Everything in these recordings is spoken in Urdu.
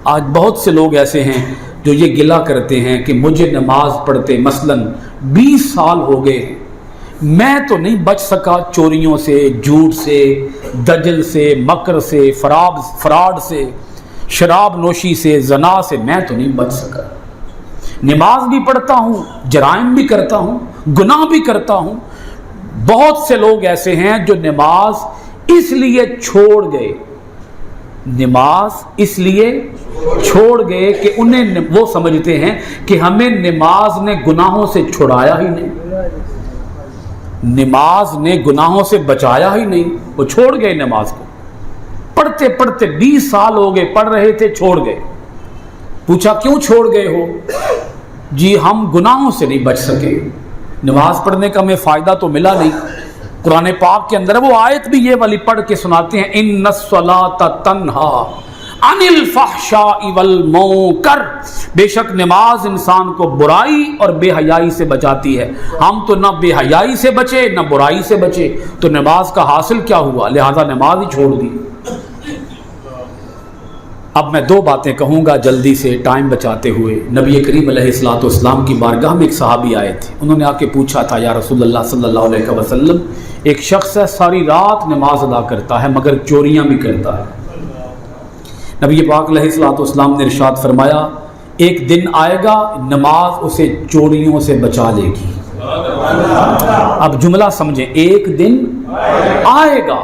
آج بہت سے لوگ ایسے ہیں جو یہ گلہ کرتے ہیں کہ مجھے نماز پڑھتے مثلاً 20 سال ہو گئے ہیں، میں تو نہیں بچ سکا چوریوں سے، جھوٹ سے، دجل سے، مکر سے، فراڈ سے، شراب نوشی سے، زنا سے میں تو نہیں بچ سکا۔ نماز بھی پڑھتا ہوں، جرائم بھی کرتا ہوں، گناہ بھی کرتا ہوں۔ بہت سے لوگ ایسے ہیں جو نماز اس لیے چھوڑ گئے، نماز اس لیے چھوڑ گئے کہ انہیں وہ سمجھتے ہیں کہ ہمیں نماز نے گناہوں سے چھڑایا ہی نہیں، نماز نے گناہوں سے بچایا ہی نہیں، وہ چھوڑ گئے نماز کو۔ پڑھتے پڑھتے 20 سال ہو گئے، پڑھ رہے تھے، چھوڑ گئے۔ پوچھا کیوں چھوڑ گئے ہو؟ جی ہم گناہوں سے نہیں بچ سکے، نماز پڑھنے کا ہمیں فائدہ تو ملا نہیں۔ قرآن پاک کے اندر وہ آیت بھی یہ والی پڑھ کے سناتے ہیں، ان الصلاۃ تنہا عن الفحشاء والمنکر، بے شک نماز انسان کو برائی اور بے حیائی سے بچاتی ہے۔ ہم تو نہ بے حیائی سے بچے نہ برائی سے بچے، تو نماز کا حاصل کیا ہوا؟ لہذا نماز ہی چھوڑ دی۔ اب میں 2 باتیں کہوں گا جلدی سے ٹائم بچاتے ہوئے۔ نبی کریم علیہ الصلوۃ والسلام کی بارگاہ میں ایک صحابی آئے تھے، انہوں نے آ کے پوچھا تھا، یا رسول اللہ صلی اللہ علیہ وسلم، ایک شخص ہے ساری رات نماز ادا کرتا ہے مگر چوریاں بھی کرتا ہے۔ نبی پاک علیہ الصلوۃ والسلام نے ارشاد فرمایا، ایک دن آئے گا نماز اسے چوریوں سے بچا لے گی۔ اب جملہ سمجھیں، ایک دن آئے گا،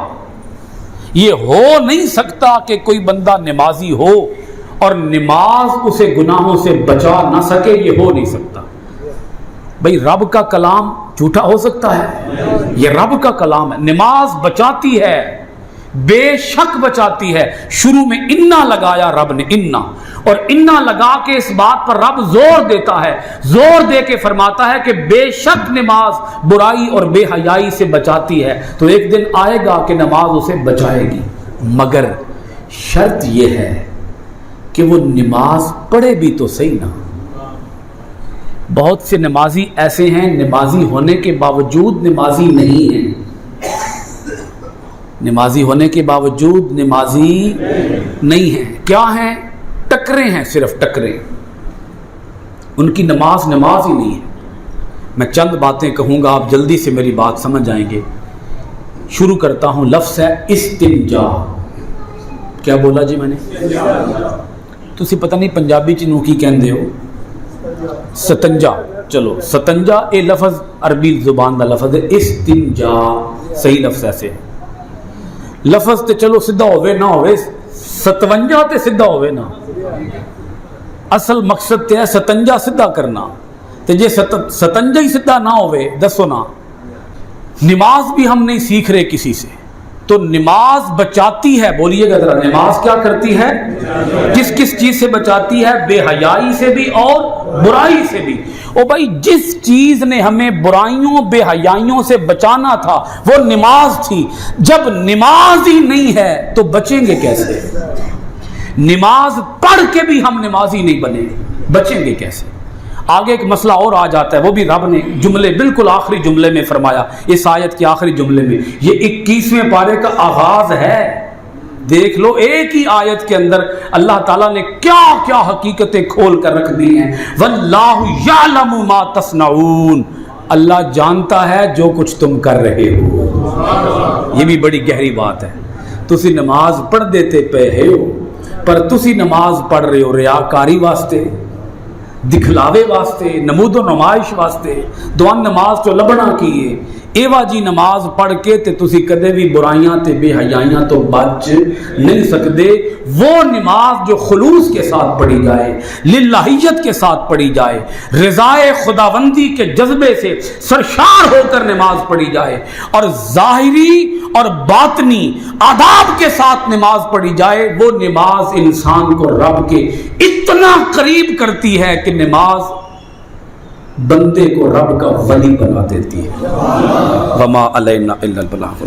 یہ ہو نہیں سکتا کہ کوئی بندہ نمازی ہو اور نماز اسے گناہوں سے بچا نہ سکے، یہ ہو نہیں سکتا۔ بھئی رب کا کلام جھوٹا ہو سکتا ہے؟ یہ رب کا کلام ہے، نماز بچاتی ہے، بے شک بچاتی ہے۔ شروع میں انا لگایا رب نے، انا، اور انا لگا کے اس بات پر رب زور دیتا ہے، زور دے کے فرماتا ہے کہ بے شک نماز برائی اور بے حیائی سے بچاتی ہے۔ تو ایک دن آئے گا کہ نماز اسے بچائے گی، مگر شرط یہ ہے کہ وہ نماز پڑھے بھی تو صحیح نا۔ بہت سے نمازی ایسے ہیں نمازی ہونے کے باوجود نمازی نہیں ہیں، نمازی ہونے کے باوجود نمازی نہیں ہیں۔ کیا ہیں؟ ٹکرے ہیں، صرف ٹکرے، ان کی نماز ہی نہیں ہے۔ میں چند باتیں کہوں گا، آپ جلدی سے میری بات سمجھ جائیں گے۔ شروع کرتا ہوں، لفظ ہے استنجا۔ کیا بولا جی میں نے؟ تسی پتہ نہیں پنجابی چ نو کی کہندے ہو؟ ستنجا۔ چلو ستنجا اے لفظ عربی زبان دا لفظ ہے، استنجا صحیح لفظ ایسے ہے۔ لفظ تے چلو سدھا ہوئے نہ ہوئے، 57 تے سدھا ہوئے نا، اصل مقصد تے ہے ستنجا سدھا کرنا۔ تے جے ستنجا ہی سدھا نہ ہوئے، دسو نا، نماز بھی ہم نہیں سیکھ رہے کسی سے، تو نماز بچاتی ہے، بولیے گا ذرا، نماز کیا کرتی ہے؟ کس کس چیز سے بچاتی ہے؟ بے حیائی سے بھی اور برائی سے بھی۔ او بھائی جس چیز نے ہمیں برائیوں بے حیائیوں سے بچانا تھا وہ نماز تھی، جب نماز ہی نہیں ہے تو بچیں گے کیسے؟ نماز پڑھ کے بھی ہم نمازی نہیں بنے، بچیں گے کیسے؟ آگے ایک مسئلہ اور آ جاتا ہے، وہ بھی رب نے جملے بالکل آخری جملے میں فرمایا، اس آیت کے آخری جملے میں، یہ 21ویں پارے کا آغاز ہے۔ دیکھ لو ایک ہی آیت کے اندر اللہ تعالیٰ نے کیا کیا حقیقتیں کھول کر رکھ دی ہیں۔ وَاللَّهُ يَعْلَمُ مَا تَصْنَعُونَ، اللہ جانتا ہے جو کچھ تم کر رہے ہو۔ یہ بھی بڑی گہری بات ہے۔ تسی نماز پڑھ دیتے پے ہو، پر تسی نماز پڑھ رہے ہو ریاکاری واسطے، دکھلاوے واسطے، نمود و نمائش واسطے، دوان نماز تو لبنا کیے۔ ایوا جی نماز پڑھ کے تے تسی کدے بھی برائیاں تے بے حیائیاں تو بچ نہیں سکدے۔ وہ نماز جو خلوص کے ساتھ پڑھی جائے، للہیت کے ساتھ پڑھی جائے، رضائے خداوندی کے جذبے سے سرشار ہو کر نماز پڑھی جائے، اور ظاہری اور باطنی آداب کے ساتھ نماز پڑھی جائے، وہ نماز انسان کو رب کے اتنا قریب کرتی ہے کہ نماز بندے کو رب کا ولی بنا دیتی ہے۔ وما علینا الا البلاغ۔